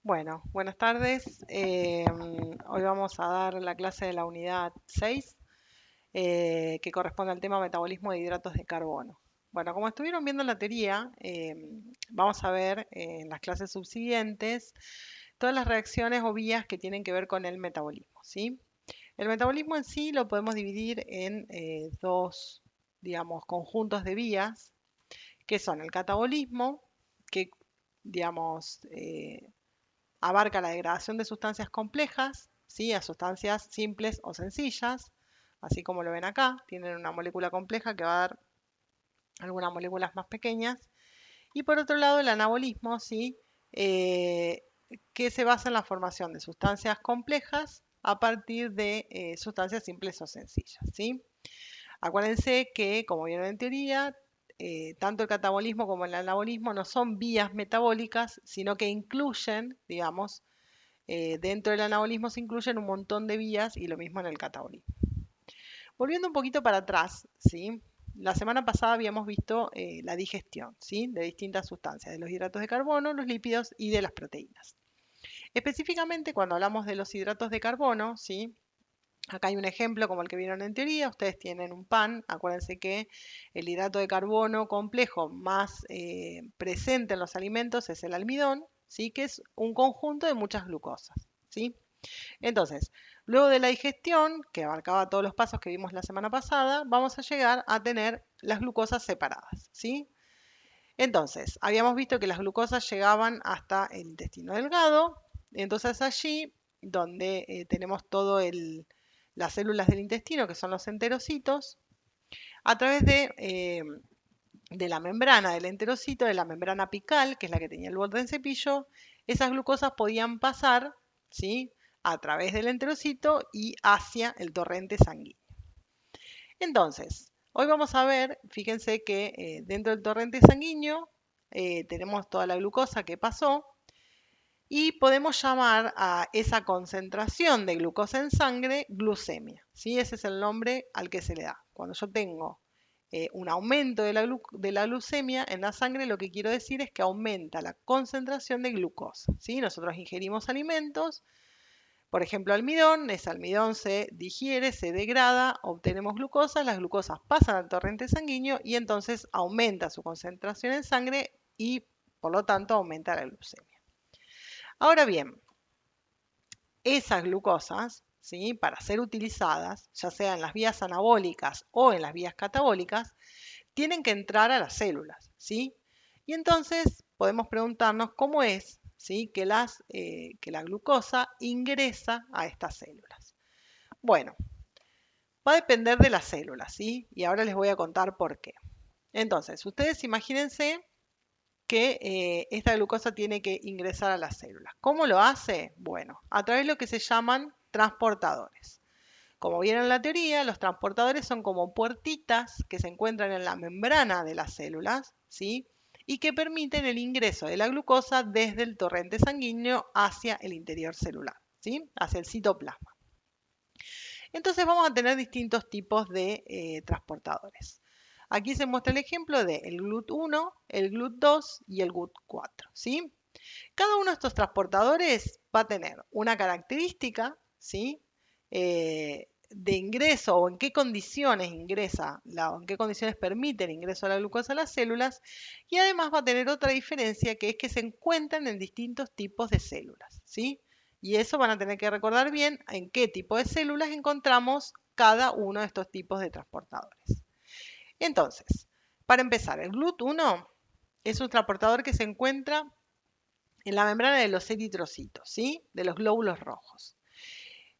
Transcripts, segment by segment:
Bueno, buenas tardes. Hoy vamos a dar la clase de la unidad 6, que corresponde al tema metabolismo de hidratos de carbono. Bueno, como estuvieron viendo en la teoría, vamos a ver en las clases subsiguientes todas las reacciones o vías que tienen que ver con el metabolismo, ¿sí? El metabolismo en sí lo podemos dividir en dos, digamos, conjuntos de vías, que son el catabolismo, que, digamos, abarca la degradación de sustancias complejas, ¿sí? A sustancias simples o sencillas, así como lo ven acá, tienen una molécula compleja que va a dar algunas moléculas más pequeñas. Y por otro lado, el anabolismo, ¿sí? Eh, que se basa en la formación de sustancias complejas a partir de sustancias simples o sencillas, ¿sí? Acuérdense que, como vieron en teoría, tanto el catabolismo como el anabolismo no son vías metabólicas, sino que incluyen, digamos, dentro del anabolismo se incluyen un montón de vías y lo mismo en el catabolismo. Volviendo un poquito para atrás, ¿sí? La semana pasada habíamos visto la digestión, ¿sí? De distintas sustancias, de los hidratos de carbono, los lípidos y de las proteínas. Específicamente cuando hablamos de los hidratos de carbono, ¿sí? Acá hay un ejemplo como el que vieron en teoría. Ustedes tienen un pan. Acuérdense que el hidrato de carbono complejo más presente en los alimentos es el almidón, ¿sí? Que es un conjunto de muchas glucosas, ¿sí? Entonces, luego de la digestión, que abarcaba todos los pasos que vimos la semana pasada, vamos a llegar a tener las glucosas separadas, ¿sí? Entonces, habíamos visto que las glucosas llegaban hasta el intestino delgado, entonces allí donde tenemos todo las células del intestino, que son los enterocitos, a través de la membrana del enterocito, de la membrana apical, que es la que tenía el borde del cepillo, esas glucosas podían pasar, ¿sí? A través del enterocito y hacia el torrente sanguíneo. Entonces, hoy vamos a ver, fíjense que dentro del torrente sanguíneo tenemos toda la glucosa que pasó y podemos llamar a esa concentración de glucosa en sangre glucemia, ¿sí? Ese es el nombre al que se le da. Cuando yo tengo un aumento de la glucemia en la sangre, lo que quiero decir es que aumenta la concentración de glucosa, ¿sí? Nosotros ingerimos alimentos, por ejemplo, almidón, ese almidón se digiere, se degrada, obtenemos glucosa, las glucosas pasan al torrente sanguíneo y entonces aumenta su concentración en sangre y por lo tanto aumenta la glucemia. Ahora bien, esas glucosas, ¿sí? Para ser utilizadas, ya sea en las vías anabólicas o en las vías catabólicas, tienen que entrar a las células, ¿sí? Y entonces podemos preguntarnos cómo es, ¿sí? Que la glucosa ingresa a estas células. Bueno, va a depender de las células, ¿sí? Y ahora les voy a contar por qué. Entonces, ustedes imagínense que esta glucosa tiene que ingresar a las células. ¿Cómo lo hace? Bueno, a través de lo que se llaman transportadores. Como vieron en la teoría, los transportadores son como puertitas que se encuentran en la membrana de las células, ¿sí? Y que permiten el ingreso de la glucosa desde el torrente sanguíneo hacia el interior celular, ¿sí? Hacia el citoplasma. Entonces vamos a tener distintos tipos de transportadores. Aquí se muestra el ejemplo de el GLUT1, el GLUT2 y el GLUT4, ¿sí? Cada uno de estos transportadores va a tener una característica, ¿sí? De ingreso o en qué condiciones ingresa, o en qué condiciones permite el ingreso de la glucosa a las células, y además va a tener otra diferencia que es que se encuentran en distintos tipos de células, ¿sí? Y eso van a tener que recordar bien en qué tipo de células encontramos cada uno de estos tipos de transportadores. Entonces, para empezar, el GLUT1 es un transportador que se encuentra en la membrana de los eritrocitos, ¿sí? De los glóbulos rojos.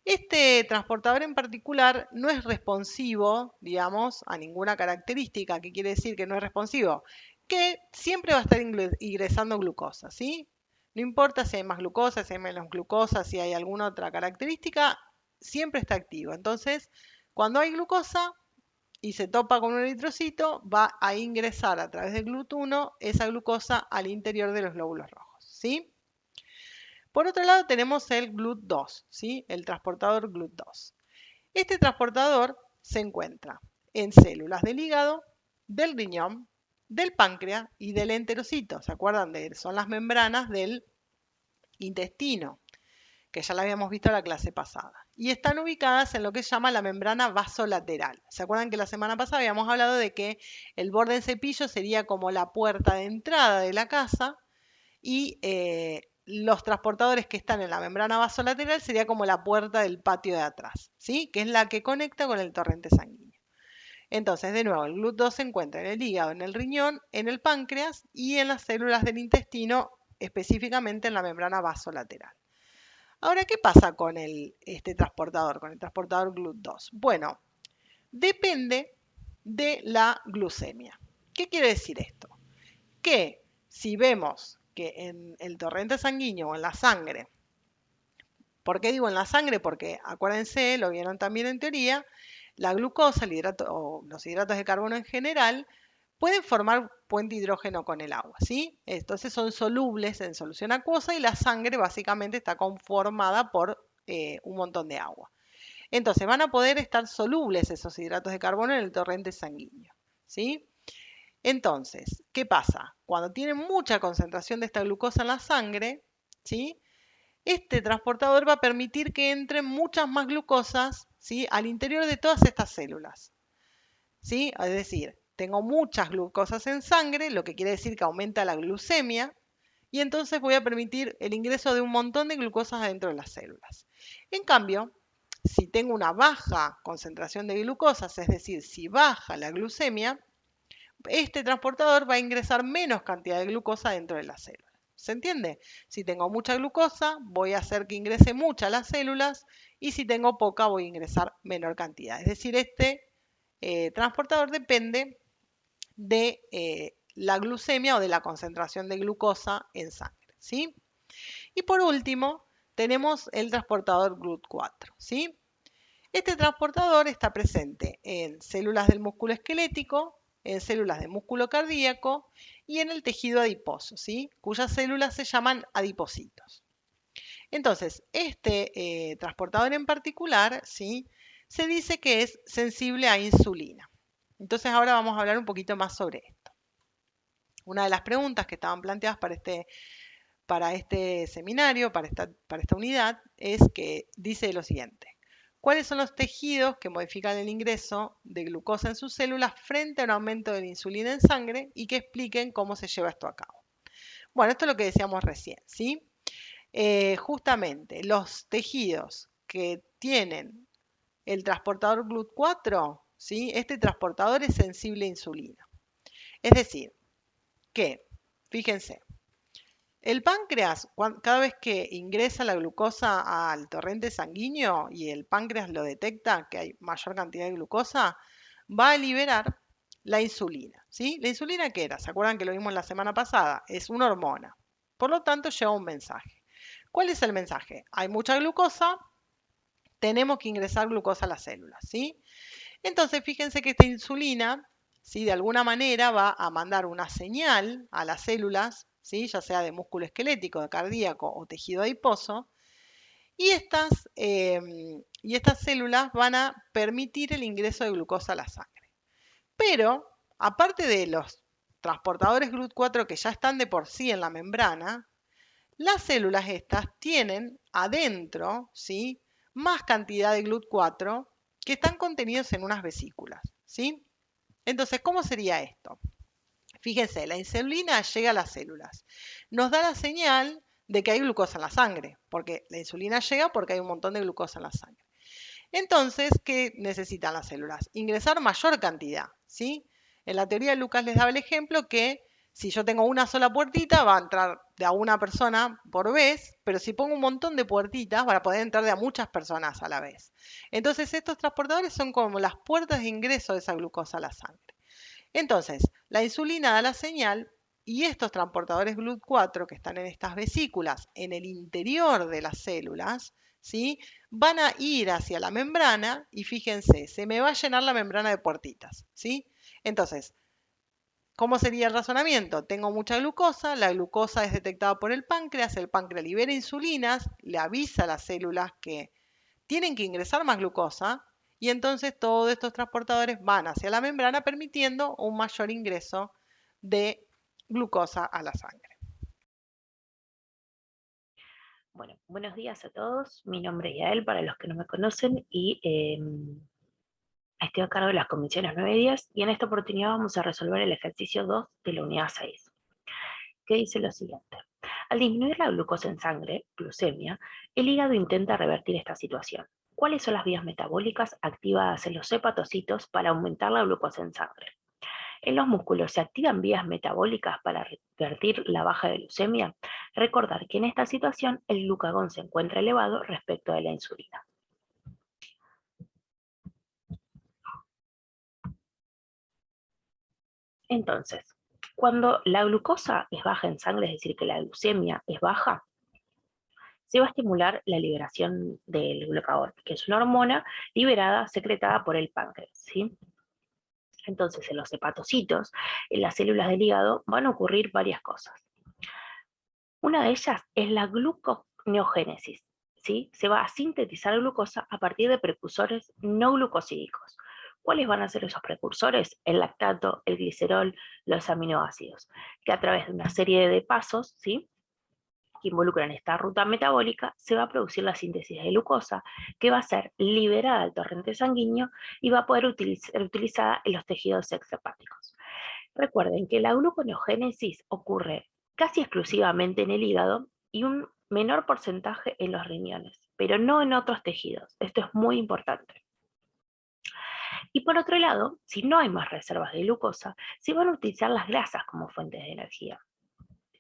Este transportador en particular no es responsivo, digamos, a ninguna característica. ¿Qué quiere decir que no es responsivo? Que siempre va a estar ingresando glucosa, ¿sí? No importa si hay más glucosa, si hay menos glucosa, si hay alguna otra característica, siempre está activo. Entonces, cuando hay glucosa y se topa con un eritrocito, va a ingresar a través del GLUT1 esa glucosa al interior de los glóbulos rojos, ¿sí? Por otro lado tenemos el GLUT2, ¿sí? El transportador GLUT2. Este transportador se encuentra en células del hígado, del riñón, del páncreas y del enterocito. ¿Se acuerdan de él? Son las membranas del intestino, que ya la habíamos visto en la clase pasada. Y están ubicadas en lo que se llama la membrana vasolateral. ¿Se acuerdan que la semana pasada habíamos hablado de que el borde del cepillo sería como la puerta de entrada de la casa y los transportadores que están en la membrana vasolateral sería como la puerta del patio de atrás, ¿sí? Que es la que conecta con el torrente sanguíneo. Entonces, de nuevo, el GLUT2 se encuentra en el hígado, en el riñón, en el páncreas y en las células del intestino, específicamente en la membrana vasolateral. Ahora, ¿qué pasa con este transportador, con el transportador GLUT2? Bueno, depende de la glucemia. ¿Qué quiere decir esto? Que si vemos que en el torrente sanguíneo o en la sangre, ¿por qué digo en la sangre? Porque acuérdense, lo vieron también en teoría, la glucosa, el hidrato, o los hidratos de carbono en general, pueden formar puente hidrógeno con el agua, ¿sí? Entonces son solubles en solución acuosa y la sangre básicamente está conformada por un montón de agua. Entonces van a poder estar solubles esos hidratos de carbono en el torrente sanguíneo, ¿sí? Entonces, ¿qué pasa? Cuando tienen mucha concentración de esta glucosa en la sangre, ¿sí? Este transportador va a permitir que entren muchas más glucosas, ¿sí? Al interior de todas estas células, ¿sí? Es decir, tengo muchas glucosas en sangre, lo que quiere decir que aumenta la glucemia, y entonces voy a permitir el ingreso de un montón de glucosas dentro de las células. En cambio, si tengo una baja concentración de glucosas, es decir, si baja la glucemia, este transportador va a ingresar menos cantidad de glucosa dentro de las células. ¿Se entiende? Si tengo mucha glucosa, voy a hacer que ingrese mucha a las células y si tengo poca, voy a ingresar menor cantidad. Es decir, este transportador depende de la glucemia o de la concentración de glucosa en sangre, ¿sí? Y por último, tenemos el transportador GLUT4, ¿sí? Este transportador está presente en células del músculo esquelético, en células de músculo cardíaco y en el tejido adiposo, ¿sí? Cuyas células se llaman adipocitos. Entonces, este transportador en particular, ¿sí? Se dice que es sensible a insulina. Entonces ahora vamos a hablar un poquito más sobre esto. Una de las preguntas que estaban planteadas para este seminario, para esta unidad, es que dice lo siguiente. ¿Cuáles son los tejidos que modifican el ingreso de glucosa en sus células frente a un aumento de la insulina en sangre y que expliquen cómo se lleva esto a cabo? Bueno, esto es lo que decíamos recién, ¿sí? Justamente los tejidos que tienen el transportador GLUT4, ¿sí? Este transportador es sensible a insulina. Es decir, que, fíjense, el páncreas, cada vez que ingresa la glucosa al torrente sanguíneo y el páncreas lo detecta que hay mayor cantidad de glucosa, va a liberar la insulina, ¿sí? ¿La insulina qué era? ¿Se acuerdan que lo vimos la semana pasada? Es una hormona. Por lo tanto, lleva un mensaje. ¿Cuál es el mensaje? Hay mucha glucosa, tenemos que ingresar glucosa a las células, ¿sí? Entonces, fíjense que esta insulina, ¿sí? De alguna manera va a mandar una señal a las células, ¿sí? Ya sea de músculo esquelético, de cardíaco o tejido adiposo, y estas células van a permitir el ingreso de glucosa a la sangre. Pero, aparte de los transportadores GLUT4 que ya están de por sí en la membrana, las células estas tienen adentro, ¿sí? Más cantidad de GLUT4 que están contenidos en unas vesículas, ¿sí? Entonces, ¿cómo sería esto? Fíjense, la insulina llega a las células. Nos da la señal de que hay glucosa en la sangre, porque la insulina llega porque hay un montón de glucosa en la sangre. Entonces, ¿qué necesitan las células? Ingresar mayor cantidad, ¿sí? En la teoría de Lucas les daba el ejemplo que si yo tengo una sola puertita, va a entrar de a una persona por vez, pero si pongo un montón de puertitas, van a poder entrar de a muchas personas a la vez. Entonces, estos transportadores son como las puertas de ingreso de esa glucosa a la sangre. Entonces, la insulina da la señal y estos transportadores GLUT4 que están en estas vesículas en el interior de las células, ¿sí? Van a ir hacia la membrana y fíjense, se me va a llenar la membrana de puertitas, ¿sí? Entonces, ¿cómo sería el razonamiento? Tengo mucha glucosa, la glucosa es detectada por el páncreas libera insulinas, le avisa a las células que tienen que ingresar más glucosa y entonces todos estos transportadores van hacia la membrana permitiendo un mayor ingreso de glucosa a la sangre. Bueno, buenos días a todos. Mi nombre es Yael, para los que no me conocen, y estoy a cargo de las comisiones 9 y 10, y en esta oportunidad vamos a resolver el ejercicio 2 de la unidad 6, que dice lo siguiente. Al disminuir la glucosa en sangre, glucemia, el hígado intenta revertir esta situación. ¿Cuáles son las vías metabólicas activadas en los hepatocitos para aumentar la glucosa en sangre? En los músculos se activan vías metabólicas para revertir la baja de glucemia. Recordar que en esta situación el glucagón se encuentra elevado respecto de la insulina. Entonces, cuando la glucosa es baja en sangre, es decir, que la glucemia es baja, se va a estimular la liberación del glucagón, que es una hormona liberada, secretada por el páncreas, ¿sí? Entonces, en los hepatocitos, en las células del hígado, van a ocurrir varias cosas. Una de ellas es la gluconeogénesis, ¿sí? Se va a sintetizar glucosa a partir de precursores no glucosídicos. ¿Cuáles van a ser esos precursores? El lactato, el glicerol, los aminoácidos, que a través de una serie de pasos, ¿sí?, que involucran esta ruta metabólica, se va a producir la síntesis de glucosa, que va a ser liberada al torrente sanguíneo y va a poder ser utilizada en los tejidos extrahepáticos. Recuerden que la gluconeogénesis ocurre casi exclusivamente en el hígado y un menor porcentaje en los riñones, pero no en otros tejidos. Esto es muy importante. Y por otro lado, si no hay más reservas de glucosa, se van a utilizar las grasas como fuentes de energía.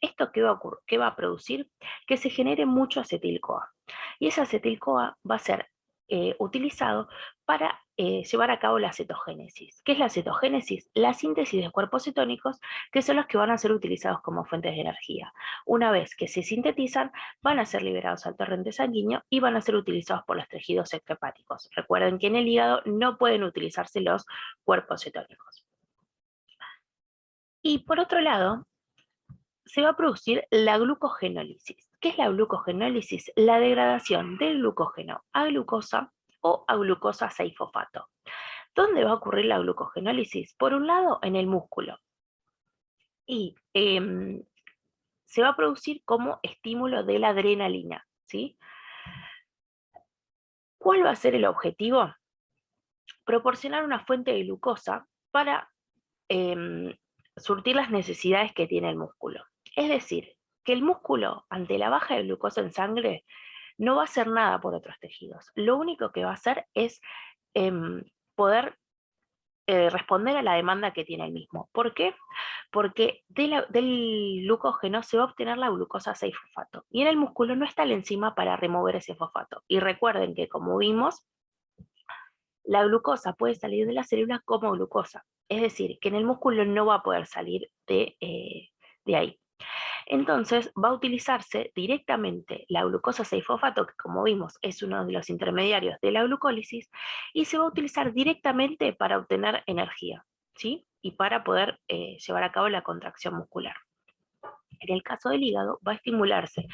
¿Esto qué va a producir? Que se genere mucho acetil-CoA. Y ese acetil-CoA va a ser utilizado para llevar a cabo la cetogénesis. ¿Qué es la cetogénesis? La síntesis de cuerpos cetónicos, que son los que van a ser utilizados como fuentes de energía. Una vez que se sintetizan, van a ser liberados al torrente sanguíneo y van a ser utilizados por los tejidos extrahepáticos. Recuerden que en el hígado no pueden utilizarse los cuerpos cetónicos. Y por otro lado, se va a producir la glucogenólisis. ¿Qué es la glucogenólisis? La degradación del glucógeno a glucosa o a glucosa 6-fosfato. ¿Dónde va a ocurrir la glucogenólisis? Por un lado, en el músculo. Y se va a producir como estímulo de la adrenalina, ¿sí? ¿Cuál va a ser el objetivo? Proporcionar una fuente de glucosa para surtir las necesidades que tiene el músculo. Es decir, que el músculo, ante la baja de glucosa en sangre, no va a hacer nada por otros tejidos. Lo único que va a hacer es poder responder a la demanda que tiene el mismo. ¿Por qué? Porque del glucógeno se va a obtener la glucosa 6-fosfato. Y en el músculo no está la enzima para remover ese fosfato. Y recuerden que, como vimos, la glucosa puede salir de la célula como glucosa. Es decir, que en el músculo no va a poder salir de ahí. Entonces va a utilizarse directamente la glucosa 6-fosfato, que como vimos es uno de los intermediarios de la glucólisis, y se va a utilizar directamente para obtener energía, ¿sí? Y para poder llevar a cabo la contracción muscular. En el caso del hígado va a estimularse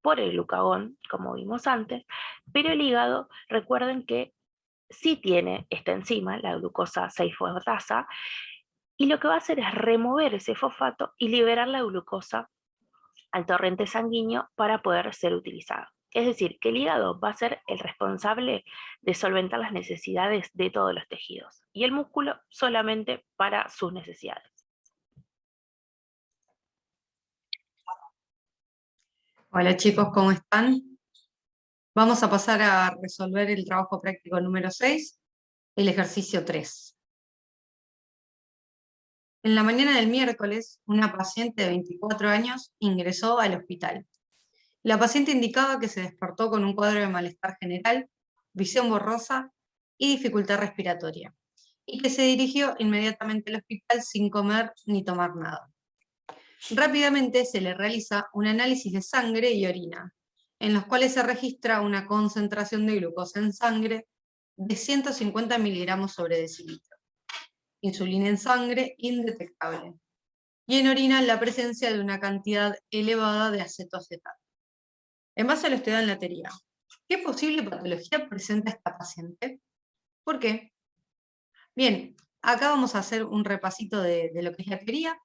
por el glucagón, como vimos antes, pero el hígado, recuerden que sí tiene esta enzima, la glucosa 6-fosfatasa, y lo que va a hacer es remover ese fosfato y liberar la glucosa al torrente sanguíneo para poder ser utilizado. Es decir, que el hígado va a ser el responsable de solventar las necesidades de todos los tejidos y el músculo solamente para sus necesidades. Hola chicos, ¿cómo están? Vamos a pasar a resolver el trabajo práctico número 6, el ejercicio 3. En la mañana del miércoles, una paciente de 24 años ingresó al hospital. La paciente indicaba que se despertó con un cuadro de malestar general, visión borrosa y dificultad respiratoria, y que se dirigió inmediatamente al hospital sin comer ni tomar nada. Rápidamente se le realiza un análisis de sangre y orina, en los cuales se registra una concentración de glucosa en sangre de 150 miligramos sobre decilitro, insulina en sangre indetectable, y en orina la presencia de una cantidad elevada de acetoacetato. En base a lo estudiado en la teoría, ¿qué posible patología presenta esta paciente? ¿Por qué? Bien, acá vamos a hacer un repasito de lo que es la teoría.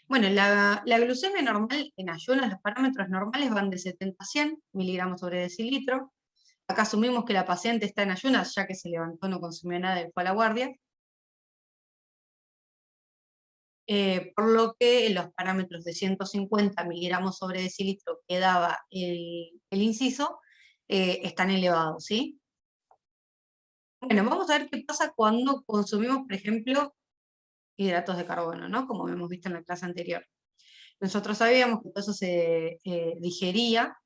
Bueno, la glucemia normal en ayunas, los parámetros normales van de 70 a 100 miligramos sobre decilitro. Acá asumimos que la paciente está en ayunas, ya que se levantó, no consumió nada y fue a la guardia. Por lo que los parámetros de 150 miligramos sobre decilitro que daba el inciso están elevados, ¿sí? Bueno, vamos a ver qué pasa cuando consumimos, por ejemplo, hidratos de carbono, ¿no? Como hemos visto en la clase anterior. Nosotros sabíamos que todo eso se digería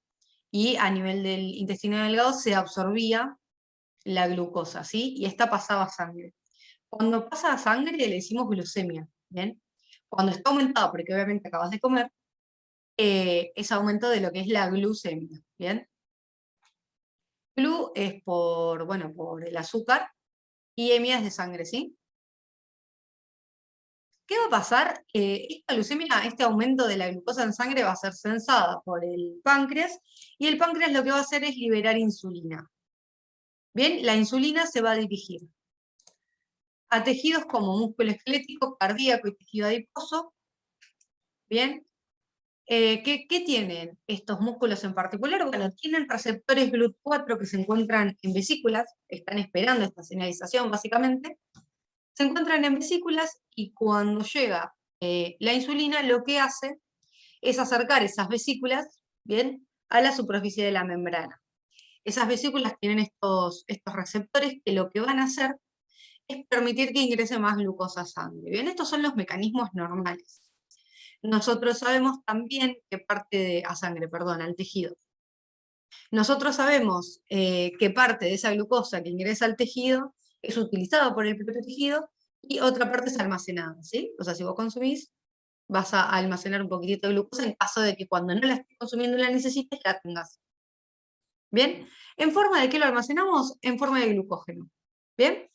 y a nivel del intestino delgado se absorbía la glucosa, ¿sí? Y esta pasaba a sangre. Cuando pasa a sangre le decimos glucemia, ¿bien? Cuando está aumentado, porque obviamente acabas de comer, es aumento de lo que es la glucemia, ¿bien? Glu es por, bueno, por el azúcar y emia es de sangre, ¿sí? ¿Qué va a pasar? Esta glucemia, este aumento de la glucosa en sangre va a ser sensada por el páncreas y el páncreas lo que va a hacer es liberar insulina. Bien, la insulina se va a dirigir a tejidos como músculo esquelético, cardíaco y tejido adiposo. Bien, ¿qué tienen estos músculos en particular? Bueno, tienen receptores GLUT4 que se encuentran en vesículas, están esperando esta señalización básicamente, se encuentran en vesículas y cuando llega la insulina lo que hace es acercar esas vesículas, ¿bien?, a la superficie de la membrana. Esas vesículas tienen estos receptores que lo que van a hacer es permitir que ingrese más glucosa a sangre. Bien, estos son los mecanismos normales. Nosotros sabemos también que al tejido. Nosotros sabemos que parte de esa glucosa que ingresa al tejido es utilizada por el propio tejido y otra parte es almacenada, ¿sí? O sea, si vos consumís, vas a almacenar un poquitito de glucosa en caso de que cuando no la estés consumiendo la necesites, la tengas. ¿Bien? ¿En forma de qué lo almacenamos? En forma de glucógeno. ¿Bien?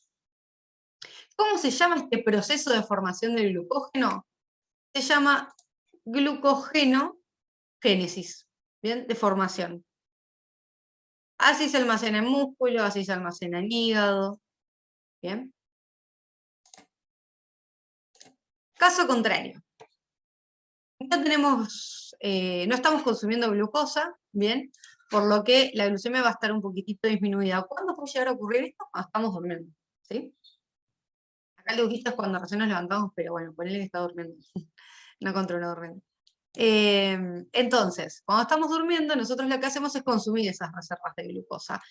¿Cómo se llama este proceso de formación del glucógeno? Se llama glucogenogénesis, ¿bien? De formación. Así se almacena en músculo, así se almacena en hígado, ¿bien? Caso contrario. No estamos consumiendo glucosa, ¿bien? Por lo que la glucemia va a estar un poquitito disminuida. ¿Cuándo puede llegar a ocurrir esto? Cuando estamos durmiendo, ¿sí? Acá el dibujito es cuando recién nos levantamos, pero bueno, ponele que está durmiendo. No controla durmiendo. Entonces, cuando estamos durmiendo, nosotros lo que hacemos es consumir esas reservas de glucosa.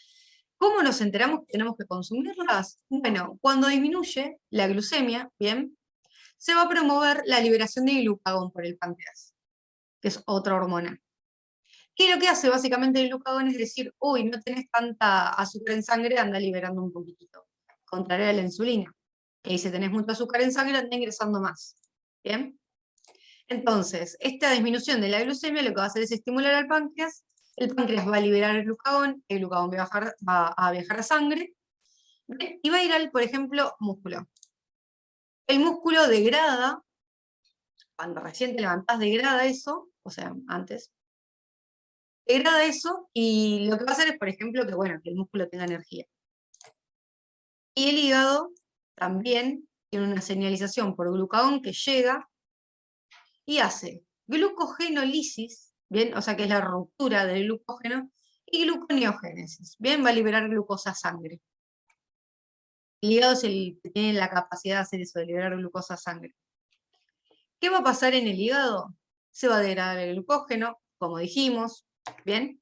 ¿Cómo nos enteramos que tenemos que consumirlas? Bueno, cuando disminuye la glucemia, ¿bien?, se va a promover la liberación de glucagón por el páncreas, que es otra hormona. ¿Qué es lo que hace básicamente el glucagón? Es decir, uy, no tenés tanta azúcar en sangre, anda liberando un poquitito, contrario a la insulina. Y si tenés mucho azúcar en sangre, anda ingresando más. ¿Bien? Entonces, esta disminución de la glucemia lo que va a hacer es estimular al páncreas, el páncreas va a liberar el glucagón va a viajar a sangre, ¿bien?, y va a ir al, por ejemplo, músculo. El músculo degrada, cuando recién te levantás, degrada eso, o sea, antes, degrada eso, y lo que va a hacer es, por ejemplo, que, bueno, que el músculo tenga energía. Y el hígado también tiene una señalización por glucagón que llega y hace glucogenólisis, ¿bien? O sea, que es la ruptura del glucógeno, y gluconeogénesis, ¿bien? Va a liberar glucosa a sangre. El hígado es el que tiene la capacidad de hacer eso, de liberar glucosa a sangre. ¿Qué va a pasar en el hígado? Se va a degradar el glucógeno, como dijimos, ¿bien?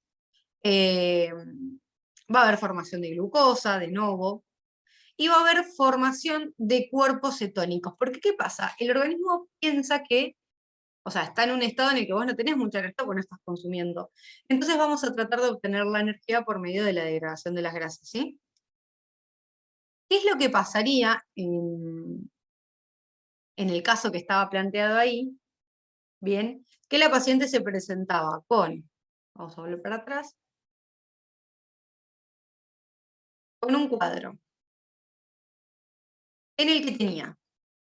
Va a haber formación de glucosa, de nuevo, y va a haber formación de cuerpos cetónicos. Porque, ¿qué pasa? El organismo piensa que, o sea, está en un estado en el que vos no tenés mucha energía porque no estás consumiendo. Entonces vamos a tratar de obtener la energía por medio de la degradación de las grasas, ¿sí? ¿Qué es lo que pasaría en el caso que estaba planteado ahí? Bien, que la paciente se presentaba con, vamos a volver para atrás, con un cuadro en el que tenía,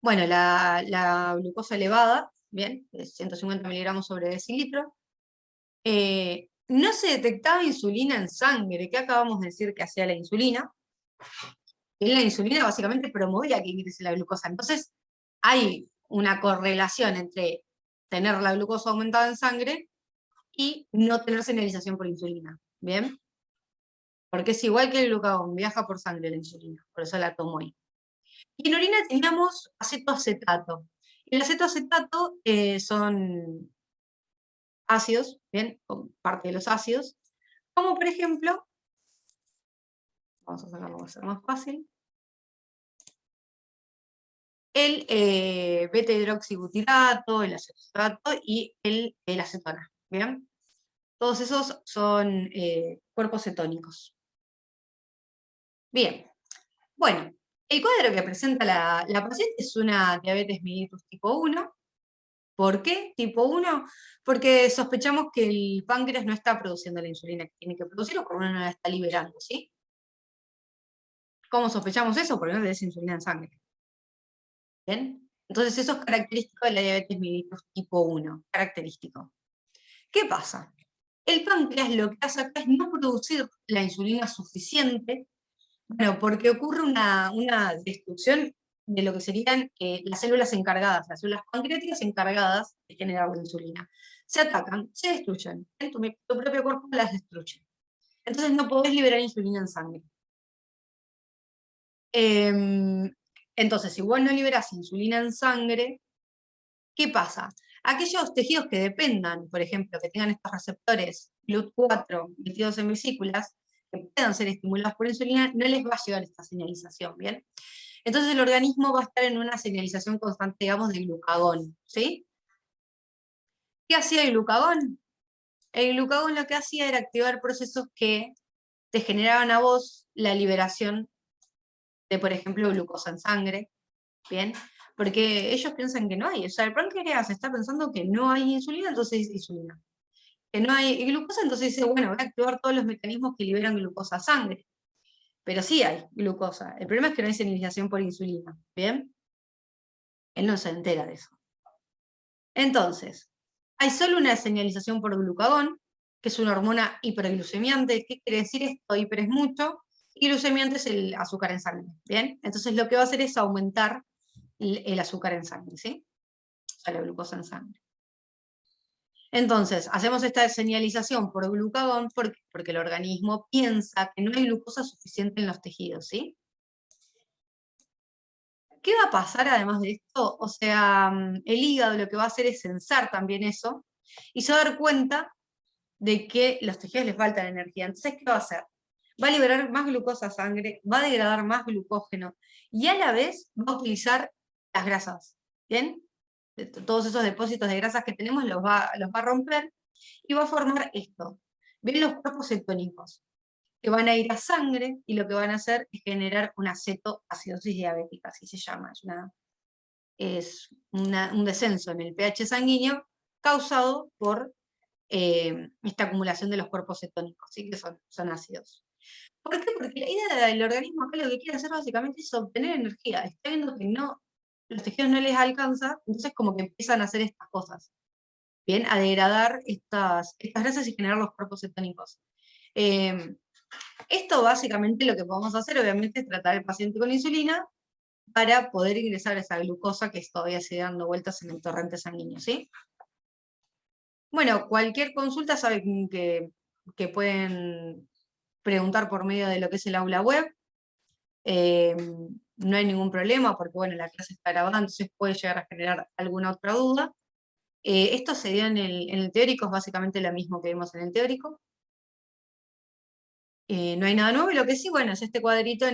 bueno, la glucosa elevada, bien, de 150 miligramos sobre decilitro, no se detectaba insulina en sangre. ¿Qué acabamos de decir que hacía la insulina? La insulina básicamente promovía que ingrese la glucosa. Entonces, hay una correlación entre tener la glucosa aumentada en sangre y no tener señalización por insulina, ¿bien? Porque es igual que el glucagón, viaja por sangre la insulina, por eso la tomo ahí. Y en orina teníamos acetoacetato. El acetoacetato son ácidos, ¿bien? Parte de los ácidos, como por ejemplo, vamos a sacarlo, va a ser más fácil, el beta-hidroxibutirato, el acetoaceto y el acetona, ¿bien? Todos esos son cuerpos cetónicos. Bien, bueno, el cuadro que presenta la paciente es una diabetes mellitus tipo 1. ¿Por qué tipo 1? Porque sospechamos que el páncreas no está produciendo la insulina que tiene que producir o por lo menos no la está liberando, ¿sí? ¿Cómo sospechamos eso? Porque no tenés insulina en sangre. ¿Bien? Entonces eso es característico de la diabetes mellitus tipo 1, característico. ¿Qué pasa? El páncreas lo que hace acá es no producir la insulina suficiente, bueno, porque ocurre una destrucción de lo que serían las células encargadas, las células pancreáticas encargadas de generar la insulina. Se atacan, se destruyen, tu propio cuerpo las destruye. Entonces no podés liberar insulina en sangre. Entonces, si vos no liberás insulina en sangre, ¿qué pasa? Aquellos tejidos que dependan, por ejemplo, que tengan estos receptores GLUT4 metidos en vesículas, que puedan ser estimulados por insulina, no les va a llegar esta señalización, ¿bien? Entonces el organismo va a estar en una señalización constante, digamos, de glucagón, ¿sí? ¿Qué hacía el glucagón? El glucagón lo que hacía era activar procesos que te generaban a vos la liberación de, por ejemplo, glucosa en sangre, ¿bien? Porque ellos piensan que no hay, o sea, el páncreas está pensando que no hay insulina, entonces insulina. Que no hay glucosa, entonces dice, bueno, voy a activar todos los mecanismos que liberan glucosa a sangre. Pero sí hay glucosa. El problema es que no hay señalización por insulina, ¿bien? Él no se entera de eso. Entonces, hay solo una señalización por glucagón, que es una hormona hiperglucemiante. ¿Qué quiere decir esto? Hiper es mucho, y glucemiante es el azúcar en sangre, ¿bien? Entonces lo que va a hacer es aumentar el azúcar en sangre, ¿sí? O sea, la glucosa en sangre. Entonces, hacemos esta señalización por glucagón porque el organismo piensa que no hay glucosa suficiente en los tejidos, ¿sí? ¿Qué va a pasar además de esto? O sea, el hígado lo que va a hacer es censar también eso y se va a dar cuenta de que los tejidos les falta energía. Entonces, ¿qué va a hacer? Va a liberar más glucosa a sangre, va a degradar más glucógeno y a la vez va a utilizar las grasas, ¿bien? Todos esos depósitos de grasas que tenemos los va a romper y va a formar esto. ¿Ven los cuerpos cetónicos? Que van a ir a sangre y lo que van a hacer es generar una cetoacidosis diabética, así se llama. Es un descenso en el pH sanguíneo causado por esta acumulación de los cuerpos cetónicos, ¿sí? Que son ácidos. ¿Por qué? Porque la idea del organismo acá lo que quiere hacer básicamente es obtener energía. Está viendo que no, los tejidos no les alcanza, entonces como que empiezan a hacer estas cosas. Bien, a degradar estas grasas y generar los cuerpos cetónicos. Esto básicamente lo que podemos hacer, obviamente, es tratar al paciente con insulina para poder ingresar esa glucosa que todavía sigue dando vueltas en el torrente sanguíneo, ¿sí? Bueno, cualquier consulta saben que pueden preguntar por medio de lo que es el aula web. No hay ningún problema porque, bueno, la clase está grabada, entonces puede llegar a generar alguna otra duda. Esto sería en el teórico, es básicamente lo mismo que vimos en el teórico. No hay nada nuevo, y lo que sí, bueno, es este cuadrito,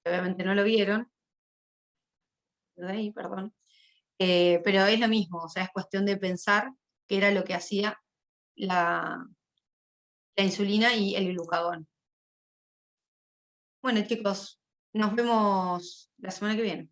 obviamente no lo vieron, de ahí, perdón, pero es lo mismo, o sea, es cuestión de pensar qué era lo que hacía la insulina y el glucagón. Bueno, chicos, nos vemos la semana que viene.